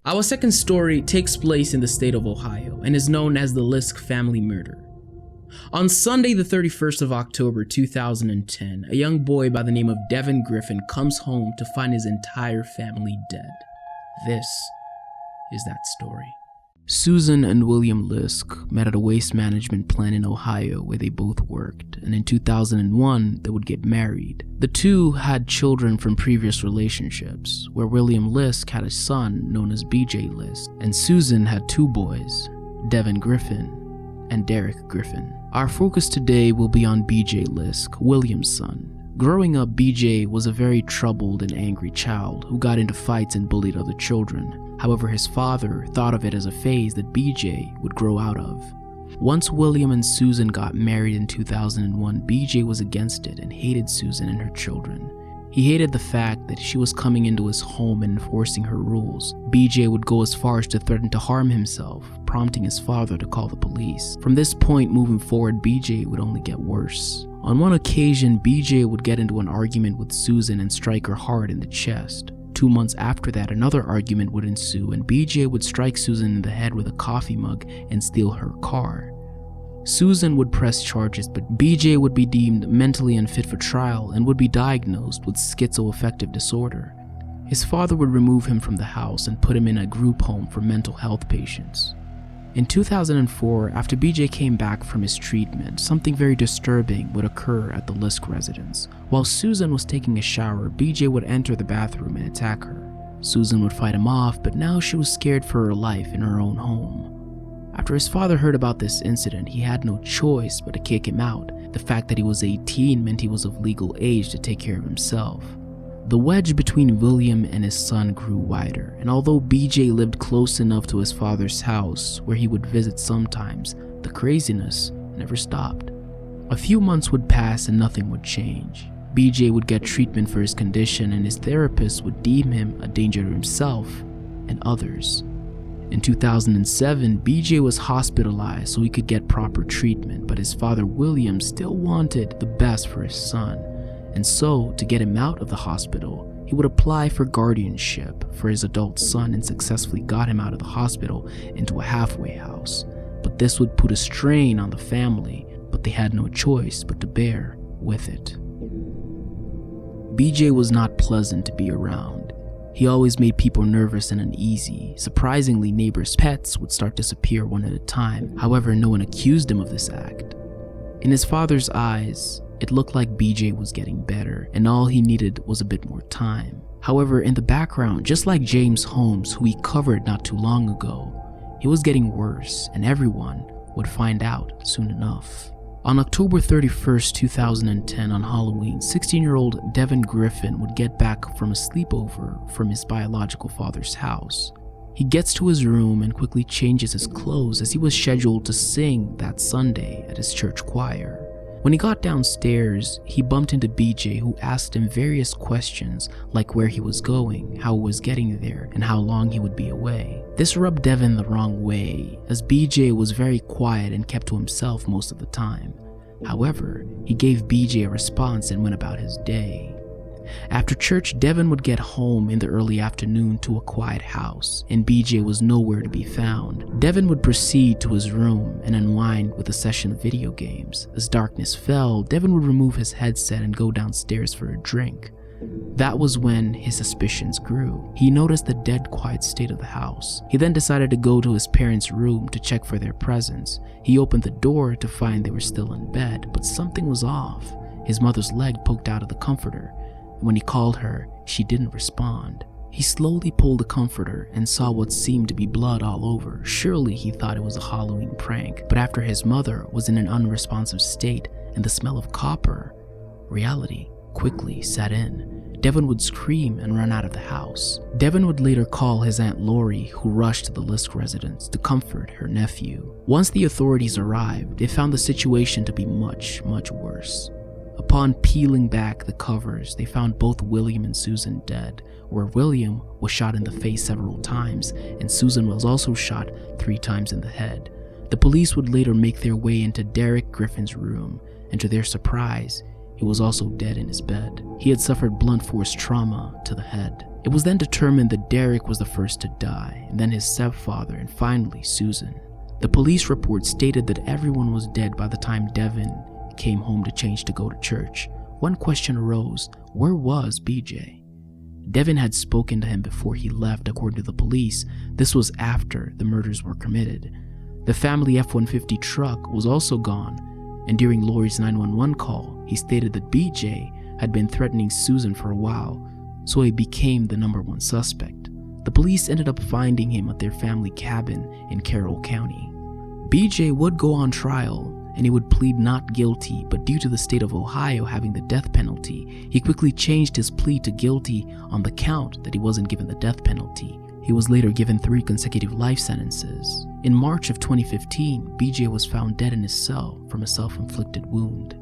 Our second story takes place in the state of Ohio and is known as the Liske family murder. On Sunday, the 31st of October 2010, a young boy by the name of Devon Griffin comes home to find his entire family dead. This is that story. Susan and William Liske met at a waste management plant in Ohio where they both worked, and in 2001 they would get married. The two had children from previous relationships, where William Liske had a son known as BJ Liske, and Susan had two boys, Devon Griffin and Derek Griffin. Our focus today will be on BJ Liske, William's son. Growing up, BJ was a very troubled and angry child who got into fights and bullied other children. However, his father thought of it as a phase that BJ would grow out of. Once William and Susan got married in 2001, BJ was against it and hated Susan and her children. He hated the fact that she was coming into his home and enforcing her rules. BJ would go as far as to threaten to harm himself, prompting his father to call the police. From this point moving forward, BJ would only get worse. On one occasion, BJ would get into an argument with Susan and strike her hard in the chest. 2 months after that, another argument would ensue and BJ would strike Susan in the head with a coffee mug and steal her car. Susan would press charges, but BJ would be deemed mentally unfit for trial and would be diagnosed with schizoaffective disorder. His father would remove him from the house and put him in a group home for mental health patients. In 2004, after BJ came back from his treatment, something very disturbing would occur at the Liske residence. While Susan was taking a shower, BJ would enter the bathroom and attack her. Susan would fight him off, but now she was scared for her life in her own home. After his father heard about this incident, he had no choice but to kick him out. The fact that he was 18 meant he was of legal age to take care of himself. The wedge between William and his son grew wider, and although BJ lived close enough to his father's house where he would visit sometimes, the craziness never stopped. A few months would pass and nothing would change. BJ would get treatment for his condition and his therapist would deem him a danger to himself and others. In 2007, BJ was hospitalized so he could get proper treatment, but his father William still wanted the best for his son. And so, to get him out of the hospital, he would apply for guardianship for his adult son and successfully got him out of the hospital into a halfway house. But this would put a strain on the family, but they had no choice but to bear with it. BJ was not pleasant to be around. He always made people nervous and uneasy. Surprisingly, neighbors' pets would start to disappear one at a time. However, no one accused him of this act. In his father's eyes, it looked like BJ was getting better, and all he needed was a bit more time. However, in the background, just like James Holmes, who we covered not too long ago, he was getting worse, and everyone would find out soon enough. On October 31st, 2010, on Halloween, 16-year-old Devon Griffin would get back from a sleepover from his biological father's house. He gets to his room and quickly changes his clothes as he was scheduled to sing that Sunday at his church choir. When he got downstairs, he bumped into BJ, who asked him various questions like where he was going, how he was getting there, and how long he would be away. This rubbed Devon the wrong way, as BJ was very quiet and kept to himself most of the time. However, he gave BJ a response and went about his day. After church, Devon would get home in the early afternoon to a quiet house, and BJ was nowhere to be found. Devon would proceed to his room and unwind with a session of video games. As darkness fell, Devon would remove his headset and go downstairs for a drink. That was when his suspicions grew. He noticed the dead quiet state of the house. He then decided to go to his parents' room to check for their presence. He opened the door to find they were still in bed, but something was off. His mother's leg poked out of the comforter. When he called her, she didn't respond. He slowly pulled the comforter and saw what seemed to be blood all over. Surely he thought it was a Halloween prank, but after his mother was in an unresponsive state and the smell of copper, reality quickly set in. Devon would scream and run out of the house. Devon would later call his Aunt Lori, who rushed to the Liske residence to comfort her nephew. Once the authorities arrived, they found the situation to be much worse. Upon peeling back the covers, they found both William and Susan dead, where William was shot in the face several times and Susan was also shot 3 times in the head. The police would later make their way into Derek Griffin's room, and to their surprise, he was also dead in his bed. He had suffered blunt force trauma to the head. It was then determined that Derek was the first to die, and then his stepfather, and finally Susan. The police report stated that everyone was dead by the time Devon came home to change to go to church. One question arose: where was BJ? Devon had spoken to him before he left, according to the police. This was after the murders were committed. The family F-150 truck was also gone, and during Lori's 911 call, he stated that BJ had been threatening Susan for a while, so he became the #1 suspect. The police ended up finding him at their family cabin in Carroll County. BJ would go on trial, and he would plead not guilty, but due to the state of Ohio having the death penalty, he quickly changed his plea to guilty on the count that he wasn't given the death penalty. He was later given 3 consecutive life sentences. In March of 2015, BJ was found dead in his cell from a self-inflicted wound.